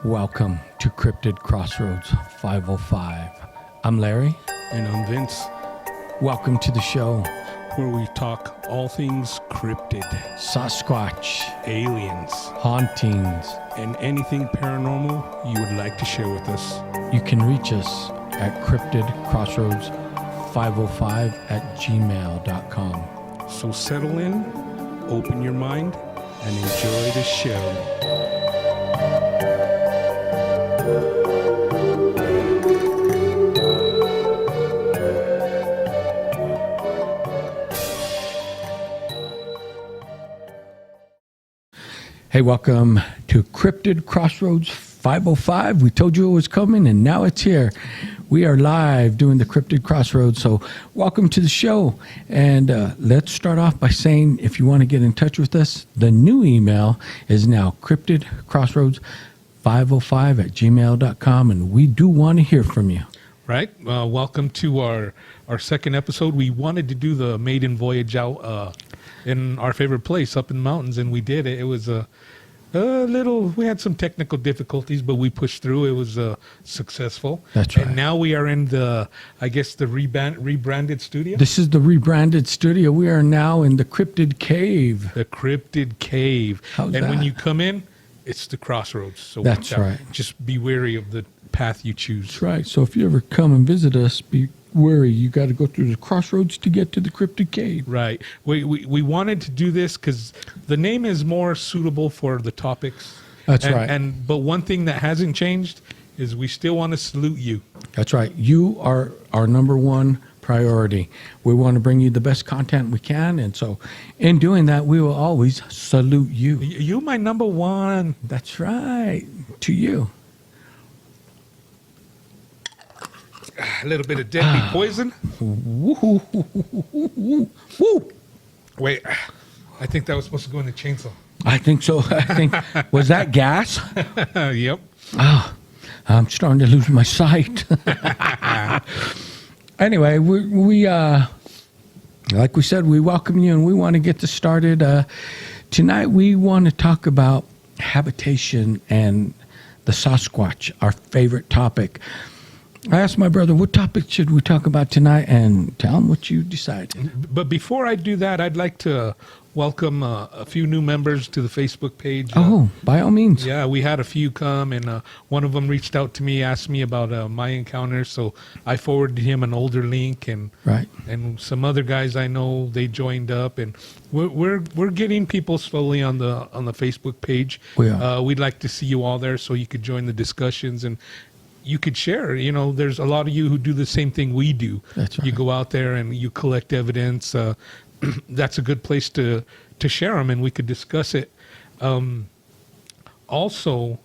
Welcome to Cryptid Crossroads 505. I'm Larry. And I'm Vince, Welcome to the show. where we talk all things cryptid, Squatch, aliens, hauntings. and anything paranormal you would like to share with us. You can reach us at cryptidcrossroads505@gmail.com. So settle in, open your mind, and enjoy the show. Hey, welcome to Cryptid Crossroads 505. We told you it was coming, and now it's here. We are live doing the Cryptid Crossroads, so welcome to the show. And let's start off by saying, if you want to get in touch with us, the new email is now cryptidcrossroads505@gmail.com, and we do want to hear from you. Right? Welcome to our second episode. We wanted to do the maiden voyage out in our favorite place up in the mountains, and we did it. It was a little, we had some technical difficulties, but we pushed through. It was successful. That's right. And now we are in the, I guess, the rebranded studio. This is the rebranded studio. We are now in the Cryptid Cave. The Cryptid Cave. How's and when that? you come in, it's the crossroads. So That's watch out. right. Just be wary of the path you choose. That's right. So if you ever come and visit us, be wary. You got to go through the crossroads to get to the Cryptid Cave. Right. We wanted to do this because the name is more suitable for the topics. That's right. But one thing that hasn't changed is we still want to salute you. That's right. You are our number one priority. We want to bring you the best content we can. And so in doing that, we will always salute you. You my number one. That's right. To you. A little bit of deadly poison. Woo. Wait, I think that was supposed to go in the chainsaw. I think so. I think, was that gas? Yep. Oh, I'm starting to lose my sight. Anyway, we like we said, we welcome you and we want to get this started. Tonight we want to talk about habitation and the Sasquatch, our favorite topic. I asked my brother, what topic should we talk about tonight? And tell him what you decided. But before I do that, I'd like to welcome a few new members to the Facebook page. Oh, by all means. Yeah, we had a few come, and one of them reached out to me, asked me about my encounter, so I forwarded him an older link, and Right. and some other guys I know, they joined up, and we're getting people slowly on the Facebook page. We are. We'd like to see you all there, so you could join the discussions and you could share. You know, there's a lot of you who do the same thing we do. That's right. You go out there and you collect evidence. That's a good place to share them, and we could discuss it. Also,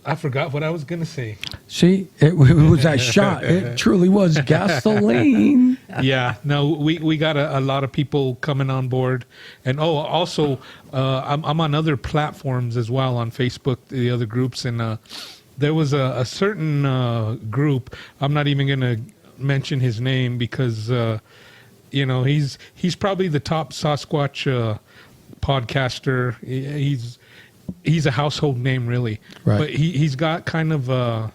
I forgot what I was going to say. See, it was that shot. It truly was gasoline. Yeah, no, we got a lot of people coming on board. And also, I'm on other platforms as well, on Facebook, the other groups, and there was a certain group. I'm not even going to mention his name because he's probably the top Sasquatch podcaster. He's a household name, really. Right. But he's got kind of I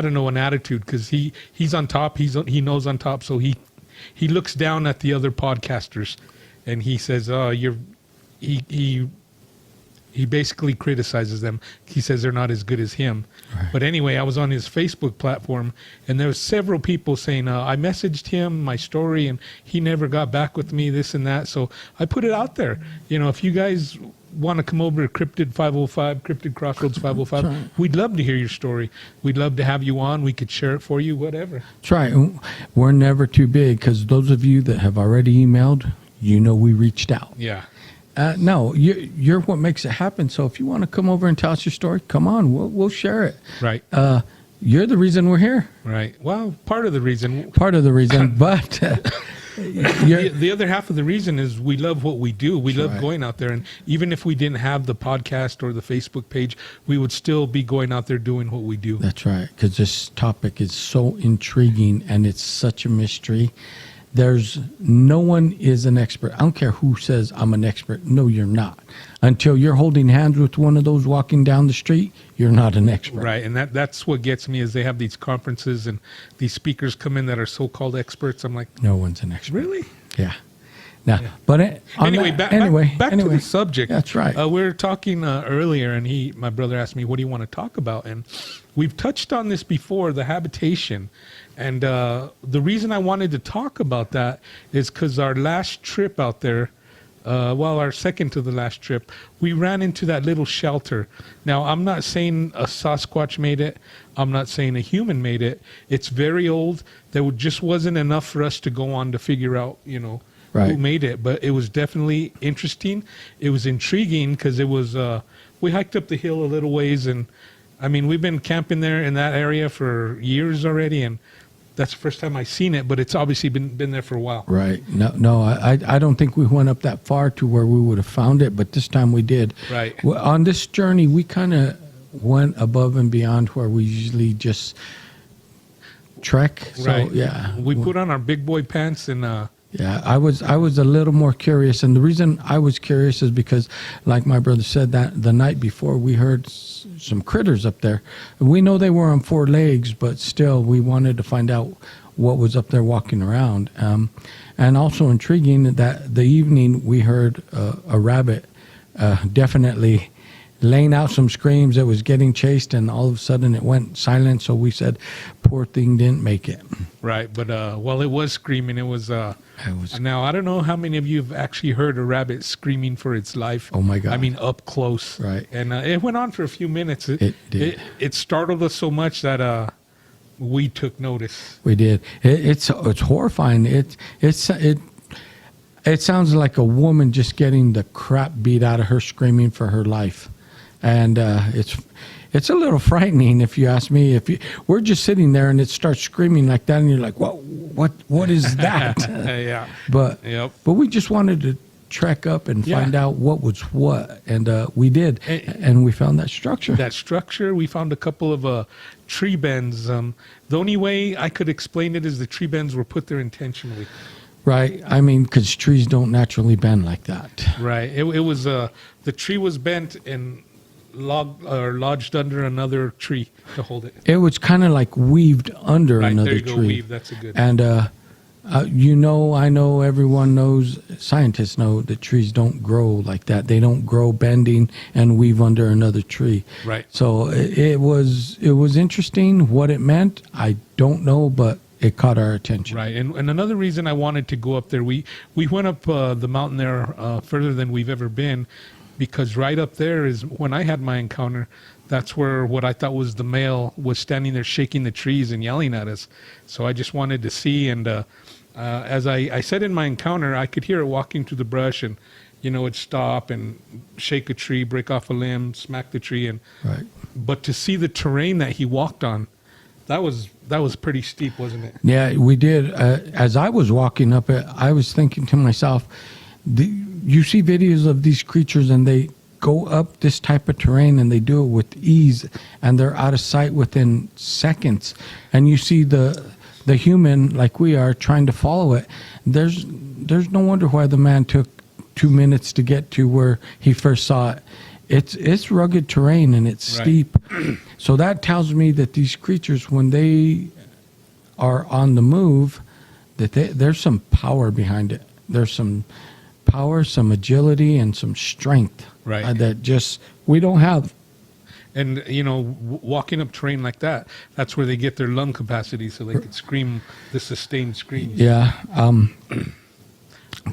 don't know, an attitude, because he's on top. He knows on top, so he looks down at the other podcasters, and he says, "Oh, He basically criticizes them. He says they're not as good as him." Right. But anyway, I was on his Facebook platform, and there were several people saying, I messaged him my story, and he never got back with me, this and that. So I put it out there. You know, if you guys want to come over to Cryptid 505, Cryptid Crossroads 505, That's right. we'd love to hear your story. We'd love to have you on. We could share it for you, whatever. That's right. We're never too big, because those of you that have already emailed, you know we reached out. Yeah. No, you're what makes it happen. So if you want to come over and tell us your story, come on. We'll share it. Right. You're the reason we're here. Right. Well, part of the reason. Part of the reason, but The other half of the reason is we love what we do. We love right. going out there. And even if we didn't have the podcast or the Facebook page, we would still be going out there doing what we do. That's right, because this topic is so intriguing and it's such a mystery there's no one is an expert. I don't care who says I'm an expert. No, you're not. Until you're holding hands with one of those walking down the street, you're not an expert. Right, and that's what gets me is they have these conferences and these speakers come in that are so-called experts. I'm like, No one's an expert. really? Yeah. Now, but Anyway, back to the subject. That's right. We were talking earlier, and my brother asked me, "What do you want to talk about?" And we've touched on this before, the habitation. And the reason I wanted to talk about that is because our last trip out there, our second to the last trip, we ran into that little shelter. Now, I'm not saying a Sasquatch made it. I'm not saying a human made it. It's very old. There just wasn't enough for us to go on to figure out, Right. who made it. But it was definitely interesting. It was intriguing because it was, we hiked up the hill a little ways. And, I mean, we've been camping there in that area for years already. And that's the first time I've seen it, but it's obviously been there for a while. Right. No, I don't think we went up that far to where we would have found it, but this time we did. Right. Well, on this journey, we kind of went above and beyond where we usually just trek. So, Right. yeah. We put on our big boy pants and Yeah, I was a little more curious, and the reason I was curious is because, like my brother said, that the night before we heard some critters up there. We know they were on four legs, but still, we wanted to find out what was up there walking around. And also intriguing that the evening we heard a rabbit definitely laying out some screams. It was getting chased, and all of a sudden it went silent. So we said, "Poor thing didn't make it." right, but while it was screaming, it was. Now I don't know how many of you have actually heard a rabbit screaming for its life. Oh my God! I mean, up close. Right. And it went on for a few minutes. It did. It startled us so much that we took notice. We did. It's horrifying. It sounds like a woman just getting the crap beat out of her, screaming for her life, and it's a little frightening if you ask me. We're just sitting there and it starts screaming like that, and you're like, what is that? Yeah. But Yep. but we just wanted to trek up and find out what was what, and we did, and we found that structure. That structure, we found a couple of tree bends. The only way I could explain it is the tree bends were put there intentionally. Right. I mean, because trees don't naturally bend like that. Right. It was the tree was bent and lodged under another tree to hold it. It was kind of like weaved under Right, another there you go, tree. weave. That's a good. And I know, everyone knows, scientists know that trees don't grow like that. They don't grow bending and weave under another tree. Right. So it was interesting. What it meant, I don't know, but it caught our attention. Right. And another reason I wanted to go up there, we went up the mountain there further than we've ever been, because right up there is when I had my encounter. That's where what I thought was the male was standing there shaking the trees and yelling at us. So I just wanted to see. And as I said in my encounter, I could hear it walking through the brush, and it'd stop and shake a tree, break off a limb, smack the tree. Right. But to see the terrain that he walked on, that was pretty steep, wasn't it? Yeah, we did. As I was walking up it, I was thinking to myself, you see videos of these creatures and they go up this type of terrain and they do it with ease, and they're out of sight within seconds. And you see the human, like we are, trying to follow it. There's no wonder why the man took 2 minutes to get to where he first saw it. It's rugged terrain and it's steep. So that tells me that these creatures, when they are on the move, that there's some power behind it. There's some power, some agility, and some strength that just we don't have. And walking up terrain like that, that's where they get their lung capacity, so they could scream the sustained screams. Yeah.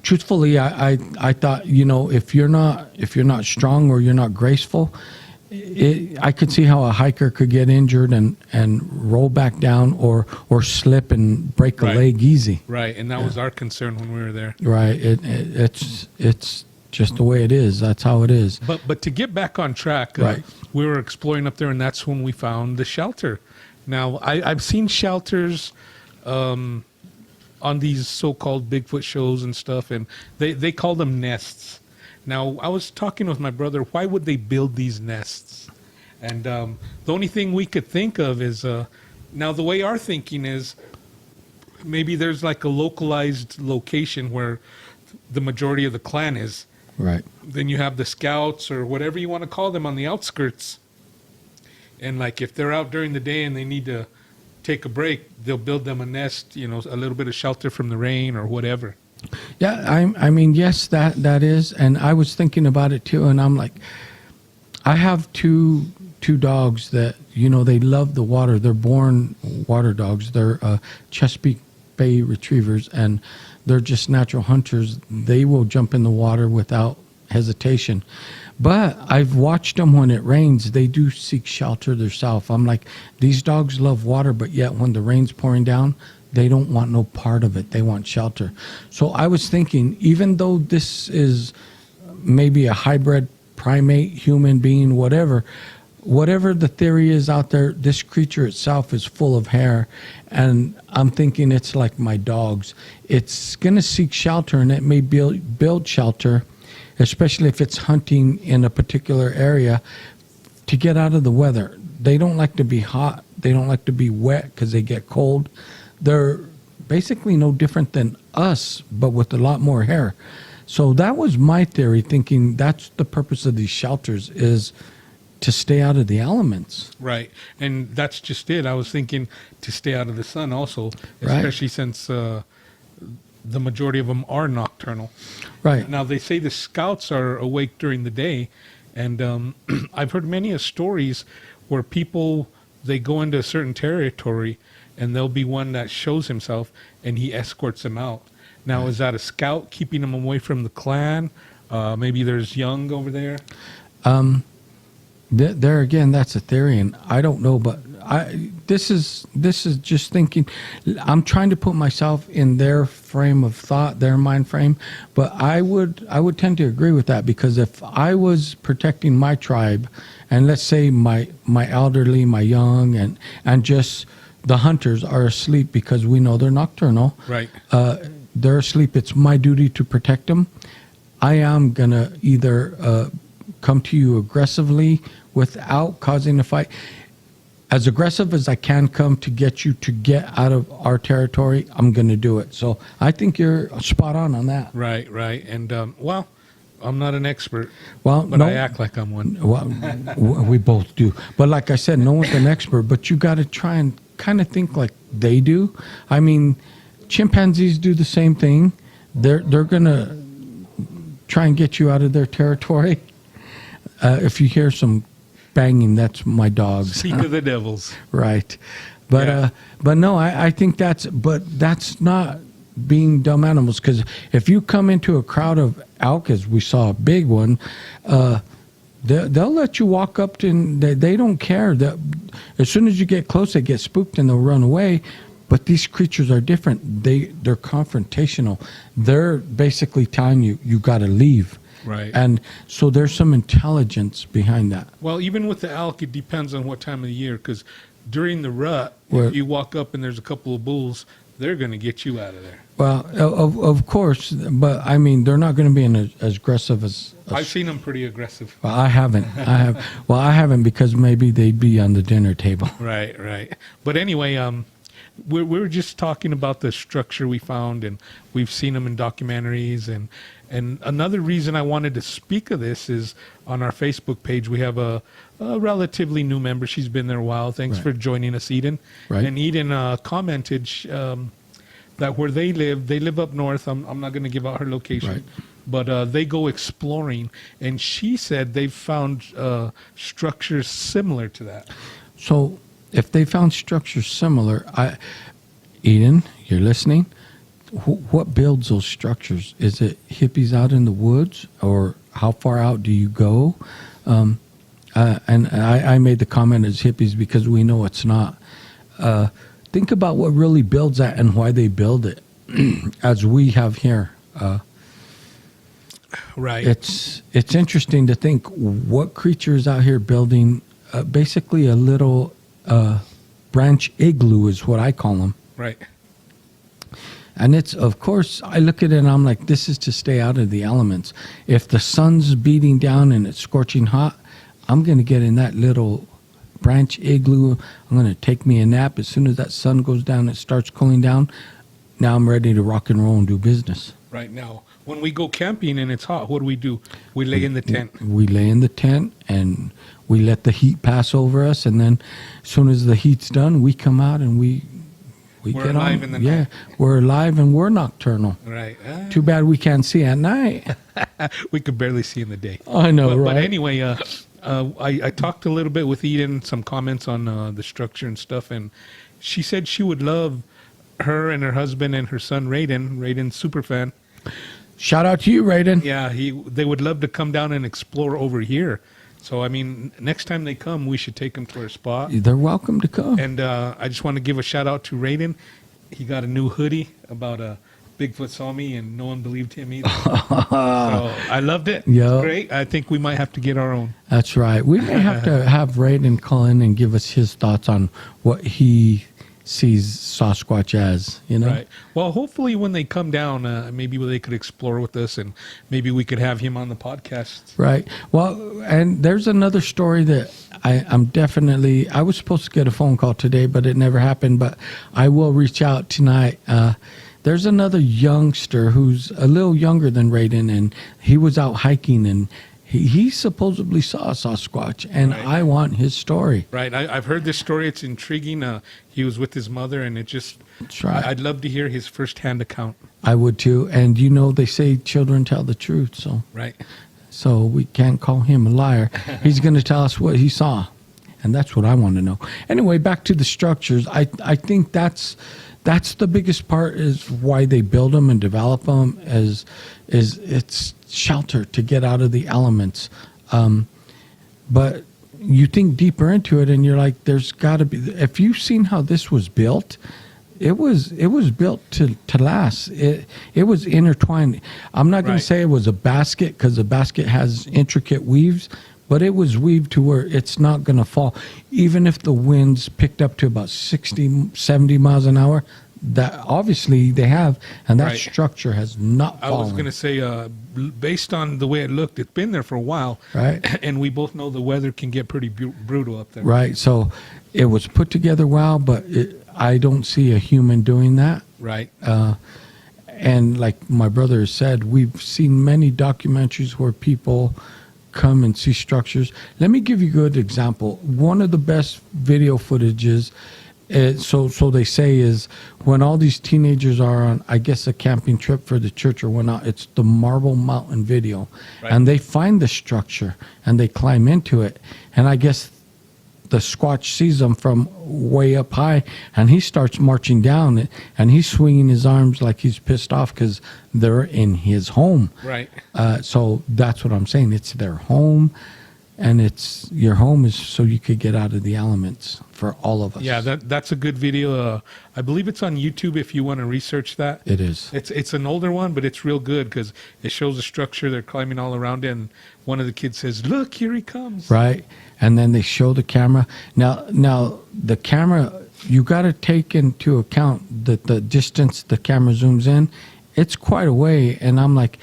Truthfully, I thought, if you're not strong or you're not graceful, I could see how a hiker could get injured and roll back down or slip and break a leg easy. Right, and that was our concern when we were there. Right. It's just the way it is. That's how it is. But to get back on track, we were exploring up there, and that's when we found the shelter. Now, I've seen shelters on these so-called Bigfoot shows and stuff, and they call them nests. Now, I was talking with my brother, why would they build these nests? And the only thing we could think of is, now the way our thinking is, maybe there's like a localized location where the majority of the clan is. Right. Then you have the scouts or whatever you want to call them on the outskirts. And like if they're out during the day and they need to take a break, they'll build them a nest, a little bit of shelter from the rain or whatever. Yeah, I mean, yes, that is, and I was thinking about it too, and I'm like, I have two dogs that they love the water. They're born water dogs. They're Chesapeake Bay retrievers, and they're just natural hunters. They will jump in the water without hesitation. But I've watched them when it rains. They do seek shelter themselves. I'm like, these dogs love water, but yet when the rain's pouring down, they don't want no part of it. They want shelter. So I was thinking, even though this is maybe a hybrid primate, human being, whatever the theory is out there, this creature itself is full of hair. And I'm thinking it's like my dogs. It's going to seek shelter, and it may build shelter, especially if it's hunting in a particular area, to get out of the weather. They don't like to be hot. They don't like to be wet because they get cold. They're basically no different than us, but with a lot more hair. So that was my theory, thinking that's the purpose of these shelters, is to stay out of the elements. Right. And that's just it. I was thinking to stay out of the sun also, especially since the majority of them are nocturnal. Right. Now, they say the scouts are awake during the day, and I've heard many stories where people, they go into a certain territory, and there'll be one that shows himself, and he escorts them out. Now, is that a scout keeping them away from the clan? Maybe there's young over there. There again, that's a theory, and I don't know, but this is just thinking. I'm trying to put myself in their frame of thought, their mind frame, but I would tend to agree with that, because if I was protecting my tribe, and let's say my elderly, my young, and just the hunters are asleep because we know they're nocturnal. Right. They're asleep. It's my duty to protect them. I am gonna either come to you aggressively without causing a fight, as aggressive as I can come to get you to get out of our territory. I'm going to do it. So I think you're spot on that. Right. And, well, I'm not an expert, but I act like I'm one. Well, we both do. But like I said, no one's an expert, but you got to try and kind of think like they do. I mean, chimpanzees do the same thing. They're going to try and get you out of their territory. If you hear some banging, that's my dogs. Speak of the devils. Right. But Yeah. But no, I think that's not being dumb animals, because if you come into a crowd of elk, as we saw a big one, they'll let you walk up to, and they don't care. As soon as you get close, they get spooked and they'll run away. But these creatures are different. They're confrontational. They're basically telling you got to leave. Right. And so there's some intelligence behind that. Well, even with the elk, it depends on what time of the year, because during the rut, Well- if you walk up and there's a couple of bulls, they're going to get you out of there. Well, of course, but I mean, they're not going to be as aggressive as I've seen them pretty aggressive. Well, I haven't. I haven't, because maybe they'd be on the dinner table. Right. But anyway, we were just talking about the structure we found, and we've seen them in documentaries. And another reason I wanted to speak of this is on our Facebook page, we have a relatively new member. She's been there a while. Thanks Right. for joining us, Eden. Right. And Eden commented that where they live up north. I'm not going to give out her location. Right. But they go exploring, and she said they've found structures similar to that. So if they found structures similar, Eden, you're listening. What builds those structures? Is it hippies out in the woods, or how far out do you go? And I made the comment as hippies because we know it's not. Think about what really builds that and why they build it, as we have here. Right. It's interesting to think what creature is out here building basically a little branch igloo is what I call them. Right. And it's, of course, I look at it and I'm like, this is to stay out of the elements. If the sun's beating down and it's scorching hot, I'm going to get in that little branch igloo. I'm going to take me a nap. As soon as that sun goes down, it starts cooling down. now I'm ready to rock and roll and do business. Right now, when we go camping and it's hot, what do? We lay in the tent. We lay in the tent and we let the heat pass over us, and then as soon as the heat's done, we come out and we We're get alive on. in the yeah, night. we're alive and we're nocturnal. Right. Too bad we can't see at night. We could barely see in the day. I know, But right? anyway, I talked a little bit with Eden, some comments on the structure and stuff, and she said she would love her and her husband and her son Raiden. Raiden's super fan. Shout out to you, Raiden. Yeah, they would love to come down and explore over here. So I mean, next time they come, we should take them to our spot. They're welcome to come. And I just want to give a shout out to Raiden. He got a new hoodie about Bigfoot saw me, and no one believed him either. So I loved it. Yeah. It's great. I think we might have to get our own. That's right. We may have to have Raiden call in and give us his thoughts on what he sees Sasquatch as, you know? Right. Well, hopefully when they come down, maybe they could explore with us, and maybe we could have him on the podcast. Right. Well, and there's another story that I was supposed to get a phone call today, but it never happened, but I will reach out tonight. There's another youngster who's a little younger than Raiden, and he was out hiking, and he supposedly saw a Sasquatch, and Right. I want his story. Right. I've heard this story. It's intriguing. He was with his mother, and it just, That's right. I'd love to hear his firsthand account. I would too. And you know, they say children tell the truth, Right. so we can't call him a liar. He's going to tell us what he saw, and that's what I want to know. Anyway, back to the structures. I think that's the biggest part, is why they build them and develop them, is it's shelter to get out of the elements. But you think deeper into it, and you're like, there's got to be. If you've seen how this was built, it was built to last. It was intertwined. I'm not going Right. to say it was a basket, because a basket has intricate weaves, but it was weaved to where it's not going to fall. Even if the winds picked up to about 60, 70 miles an hour, that obviously they have, and that Right. structure has not I fallen. was going to say, based on the way it looked, it's been there for a while. Right. And we both know the weather can get pretty brutal up there. Right. So it was put together well, but I don't see a human doing that. Right. And like my brother has said, we've seen many documentaries where people come and see structures. Let me give you a good example. One of the best video footages, so they say, is when all these teenagers are on, I guess, a camping trip for the church or whatnot. It's the Marble Mountain video. Right. And they find the structure and they climb into it. And I guess the Squatch sees them from way up high, and he starts marching down, and he's swinging his arms like he's pissed off because they're in his home. Right. So that's what I'm saying. It's their home, and it's your home is so you could get out of the elements for all of us. Yeah, that's a good video. I believe it's on YouTube if you want to research that. It is. It's an older one, but it's real good because it shows the structure. They're climbing all around it, and one of the kids says, "Look, here he comes." Right. And then they show the camera. Now the camera, you got to take into account that the distance the camera zooms in, it's quite a way. And I'm like,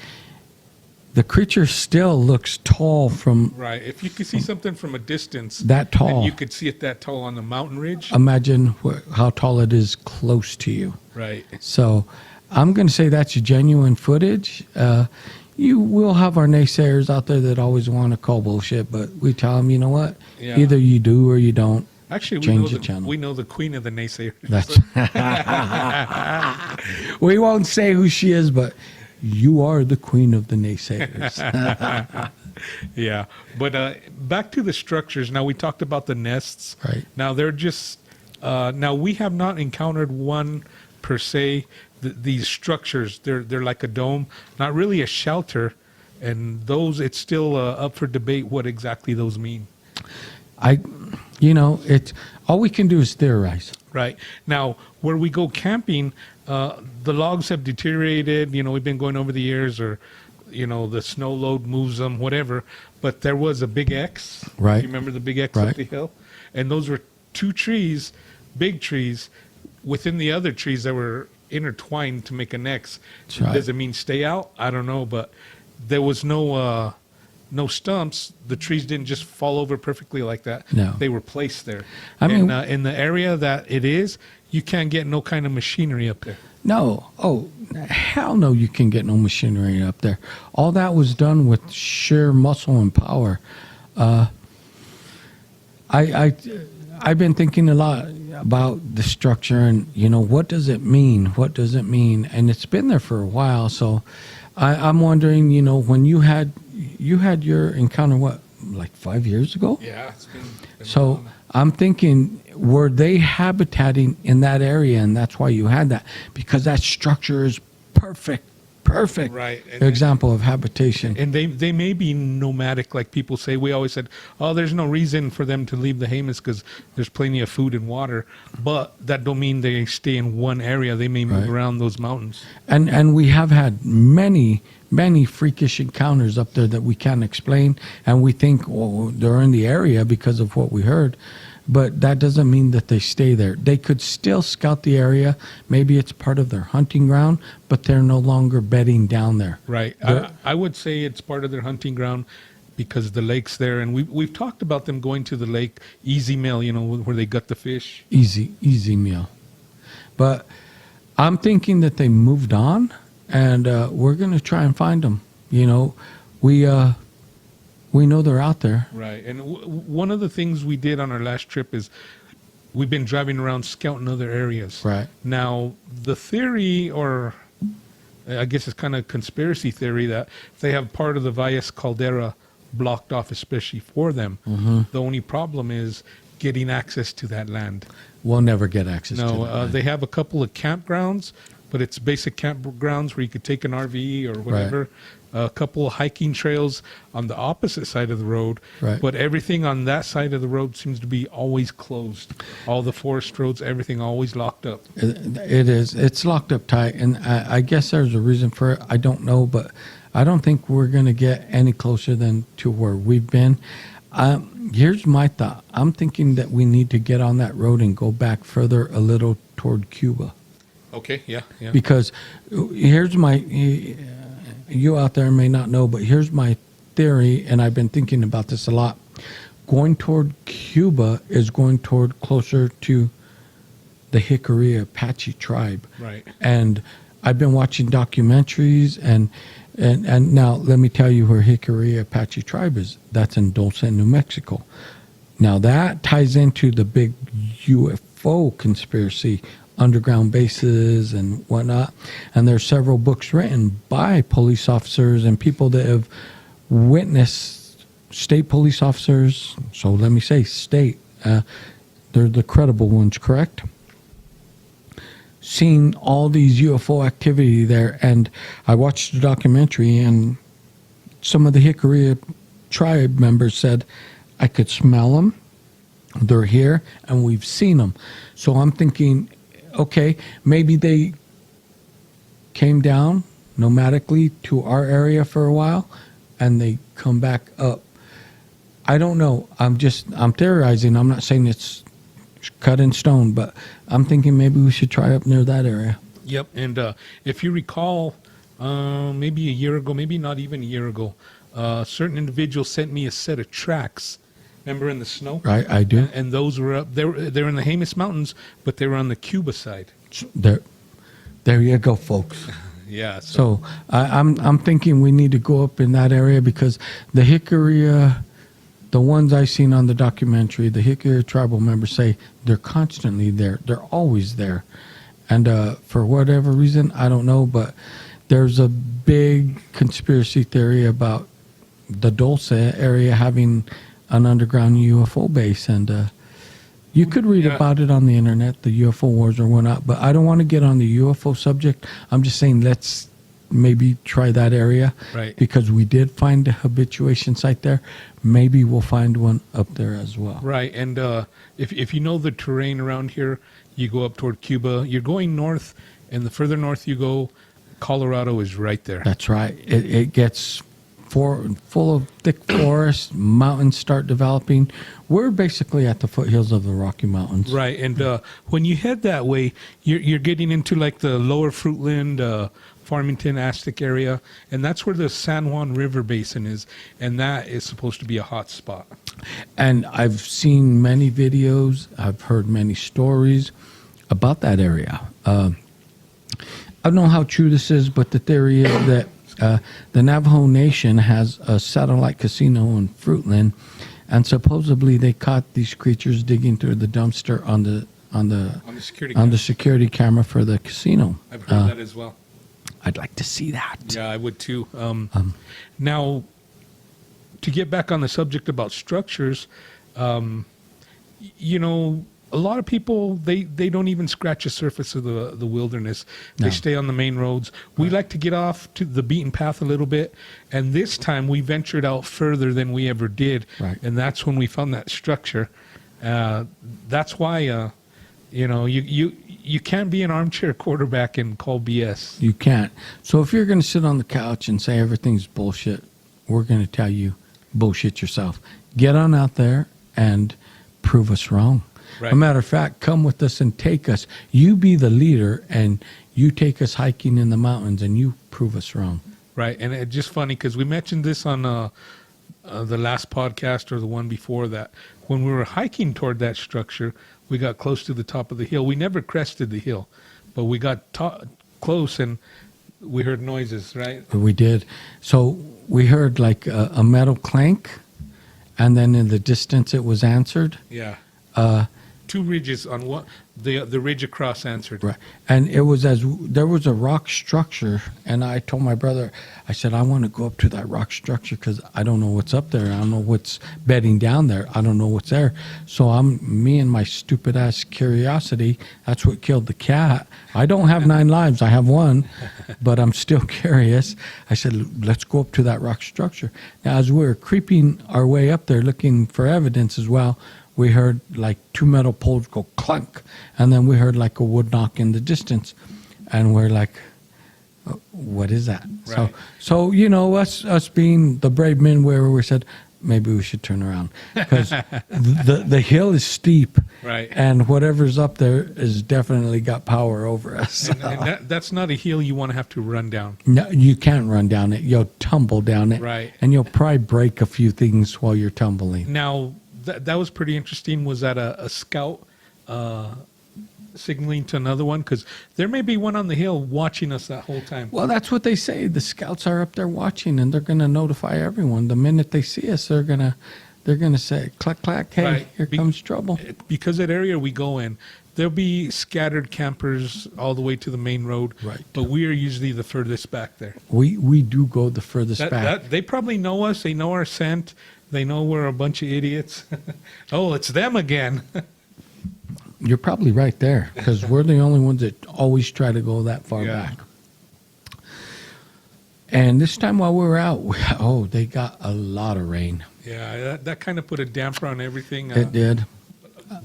the creature still looks tall from Right. If you could see something from a distance, that tall. and you could see it that tall on the mountain ridge. Imagine how tall it is close to you. Right. So I'm going to say that's genuine footage. You will have our naysayers out there that always want to call bullshit, but we tell them, you know what? Yeah. Either you do or you don't. Actually, Change the channel. we know the queen of the naysayers. That's we won't say who she is, but you are the queen of the naysayers. Yeah, but back to the structures. Now we talked about the nests. Right. Now they're just. Now we have not encountered one per se. These structures, they're like a dome, not really a shelter, and those it's still up for debate what exactly those mean. It's all we can do is theorize. Right. Now, where we go camping, the logs have deteriorated. We've been going over the years, or, the snow load moves them, whatever. But there was a big X. Right. You remember the big X Right. up the hill? And those were two trees, big trees, within the other trees that were intertwined to make an X. That's right. Does it mean stay out? I don't know. But there was no stumps. The trees didn't just fall over perfectly like that. No. They were placed there. I mean- in the area that it is, you can't get no kind of machinery up there. No. Oh, hell no, you can get no machinery up there. All that was done with sheer muscle and power. I I've been thinking a lot about the structure and what does it mean? What does it mean? And it's been there for a while. So I'm wondering, when you had your encounter, what, like 5 years ago? Yeah, it's been So I'm thinking, were they habitating in that area, and that's why you had that? Because that structure is perfect right. example of habitation. And they may be nomadic, like people say. We always said, oh, there's no reason for them to leave the Jemez because there's plenty of food and water. But that don't mean they stay in one area. They may move Right. around those mountains. And we have had many freakish encounters up there that we can't explain, and we think, oh, they're in the area because of what we heard. But that doesn't mean that they stay there. They could still scout the area. Maybe it's part of their hunting ground, but they're no longer bedding down there. Right. I would say it's part of their hunting ground because the lake's there. And we've talked about them going to the lake, easy meal, where they gut the fish. Easy meal. But I'm thinking that they moved on, and we're going to try and find them. We know they're out there. Right. And one of the things we did on our last trip is we've been driving around scouting other areas. Right. Now, the theory, or I guess it's kind of conspiracy theory, that they have part of the Valles Caldera blocked off especially for them. Mm-hmm. The only problem is getting access to that land. We'll never get access to No, that. they have a couple of campgrounds, but it's basic campgrounds where you could take an RV or whatever. A couple of hiking trails on the opposite side of the road, Right. but everything on that side of the road seems to be always closed. All the forest roads, everything always locked up. It is. It's locked up tight, and I guess there's a reason for it. I don't know, but I don't think we're going to get any closer than to where we've been. Here's my thought. I'm thinking that we need to get on that road and go back further a little toward Cuba. Okay, yeah. Because here's you out there may not know, but here's my theory, and I've been thinking about this a lot. Going toward Cuba is going toward closer to the Hickory Apache tribe. Right. And I've been watching documentaries, and now let me tell you where Hickory Apache tribe is. That's in Dulce, New Mexico. Now that ties into the big UFO conspiracy, underground bases and whatnot. And there's several books written by police officers and people that have witnessed, state police officers. So let me say state. They're the credible ones, correct? Seeing all these UFO activity there. And I watched the documentary, and some of the Hickory tribe members said, I could smell them. They're here, and we've seen them. So I'm thinking, okay, maybe they came down nomadically to our area for a while, and they come back up. I don't know. I'm theorizing. I'm not saying it's cut in stone, but I'm thinking maybe we should try up near that area. Yep. And if you recall, maybe a year ago, maybe not even a year ago, a certain individual sent me a set of tracks. Remember in the snow? Right, I do. And those were up. They're in the Jemez Mountains, but they were on the Cuba side. There you go, folks. Yeah. So I'm thinking we need to go up in that area because the Hickory, the ones I seen on the documentary, the Hickory tribal members say they're constantly there. They're always there, and for whatever reason, I don't know, but there's a big conspiracy theory about the Dulce area having an underground UFO base, and you could read about it on the internet, the UFO wars or whatnot, but I don't want to get on the UFO subject. I'm just saying let's maybe try that area. Right. Because we did find a habituation site there. Maybe we'll find one up there as well. Right. And if you know the terrain around here, you go up toward Cuba. You're going north, and the further north you go, Colorado is right there. That's right. It gets full of thick forest, mountains start developing. We're basically at the foothills of the Rocky Mountains. Right. And when you head that way, you're getting into like the lower Fruitland, Farmington, Aztec area, and that's where the San Juan River Basin is, and that is supposed to be a hot spot. And I've seen many videos, I've heard many stories about that area. I don't know how true this is, but the theory is that the Navajo Nation has a satellite casino in Fruitland, and supposedly they caught these creatures digging through the dumpster on the security camera for the casino. I've heard that as well. I'd like to see that. Yeah, I would too. Now, to get back on the subject about structures, you know, a lot of people, they don't even scratch the surface of the wilderness. They stay on the main roads. We like to get off to the beaten path a little bit, and this time we ventured out further than we ever did, and that's when we found that structure. That's why, you know, you can't be an armchair quarterback and call BS. You can't. So if you're going to sit on the couch and say everything's bullshit, we're going to tell you bullshit yourself. Get on out there and prove us wrong. Right. A matter of fact, come with us and take us. You be the leader, and you take us hiking in the mountains, and you prove us wrong. Right, and it's just funny because we mentioned this on the last podcast or the one before that. When we were hiking toward that structure, we got close to the top of the hill. We never crested the hill, but we got close, and we heard noises, right? We did. So we heard like a metal clank, and then in the distance it was answered. Yeah. Two ridges on what the ridge across answered. Right. And it was as there was a rock structure, and I told my brother, I said, I want to go up to that rock structure because I don't know what's up there. I don't know what's bedding down there. I don't know what's there. So me and my stupid ass curiosity, that's what killed the cat. I don't have 9 lives. I have 1, but I'm still curious. I said, let's go up to that rock structure. Now, as we were creeping our way up there looking for evidence as well, we heard like 2 metal poles go clunk, and then we heard like a wood knock in the distance, and we're like, what is that? Right. So you know, us being the brave men we said, maybe we should turn around because the hill is steep, right? And whatever's up there is definitely got power over us. And that's not a hill you want to have to run down. No, you can't run down it. You'll tumble down it, right? And you'll probably break a few things while you're tumbling. Now, that was pretty interesting. Was that a scout signaling to another one? Because there may be one on the hill watching us that whole time. Well, that's what they say. The scouts are up there watching, and they're going to notify everyone. The minute they see us, they're going to say, clack, clack, hey, right. Here comes trouble. Because that area we go in, there'll be scattered campers all the way to the main road. Right. But we are usually the furthest back there. We do go the furthest back. They probably know us. They know our scent. They know we're a bunch of idiots. Oh, it's them again. You're probably right there because we're the only ones that always try to go that far back. And this time while we were out, they got a lot of rain. Yeah, that kind of put a damper on everything. It did.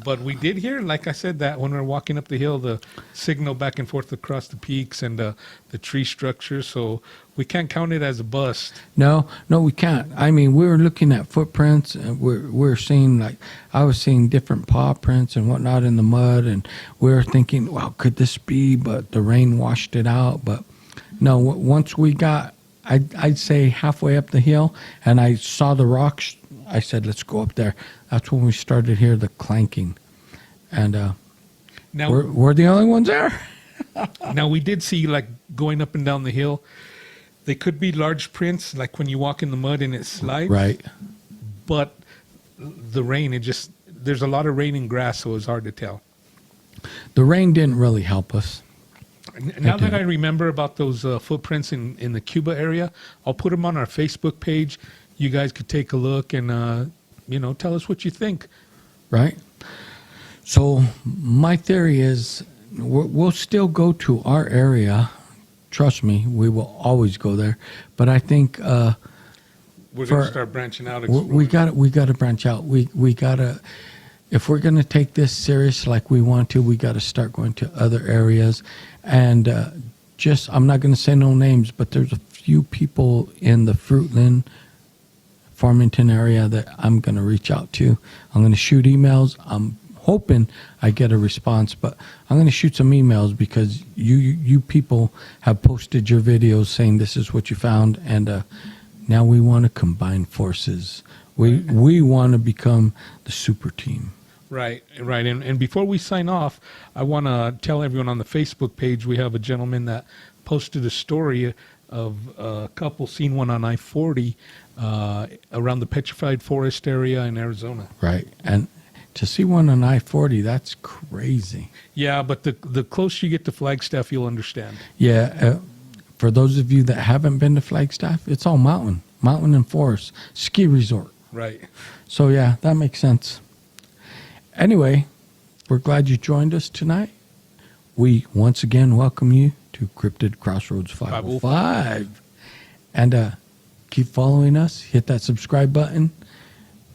But we did hear, like I said, that when we were walking up the hill, the signal back and forth across the peaks and the tree structure. So we can't count it as a bust. No, we can't. I mean, we were looking at footprints, and we're seeing, like, I was seeing different paw prints and whatnot in the mud, and we were thinking, well, could this be? But the rain washed it out. But no, once we got, I'd say halfway up the hill, and I saw the rocks, I said, let's go up there. That's when we started to hear the clanking. And now we're the only ones there. Now, we did see, like, going up and down the hill, they could be large prints, like when you walk in the mud and it slides. Right. But the rain, there's a lot of rain and grass, so it's hard to tell. The rain didn't really help us. Now that I remember about those footprints in the Cuba area, I'll put them on our Facebook page. You guys could take a look and, tell us what you think. Right. So my theory is we'll still go to our area. Trust me, we will always go there. But I think we're going to start branching out. We got to branch out. We got to, if we're going to take this serious like we want to, we got to start going to other areas. And I'm not going to say no names, but there's a few people in the Fruitland, Farmington area that I'm going to reach out to. I'm going to shoot emails. I'm hoping I get a response, but I'm going to shoot some emails because you people have posted your videos saying this is what you found, and now we want to combine forces. We want to become the super team. Right. And before we sign off, I want to tell everyone on the Facebook page we have a gentleman that posted a story of a couple seen one on I-40 around the Petrified Forest area in Arizona. Right. And to see one on I-40, that's crazy. Yeah, but the closer you get to Flagstaff, you'll understand. Yeah. For those of you that haven't been to Flagstaff, it's all mountain and forest, ski resort. Right. So, yeah, that makes sense. Anyway, we're glad you joined us tonight. We once again welcome you to Cryptid Crossroads 505. And keep following us. Hit that subscribe button.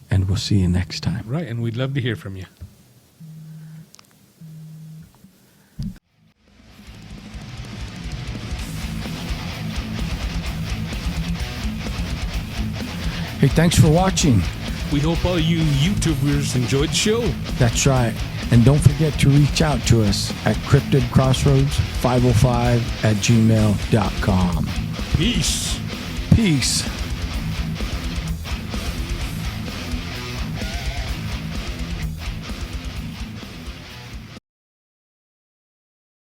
And we'll see you next time. Right, and we'd love to hear from you. Hey, thanks for watching. We hope all you YouTubers enjoyed the show. That's right. And don't forget to reach out to us at cryptidcrossroads505@gmail.com. Peace. Peace.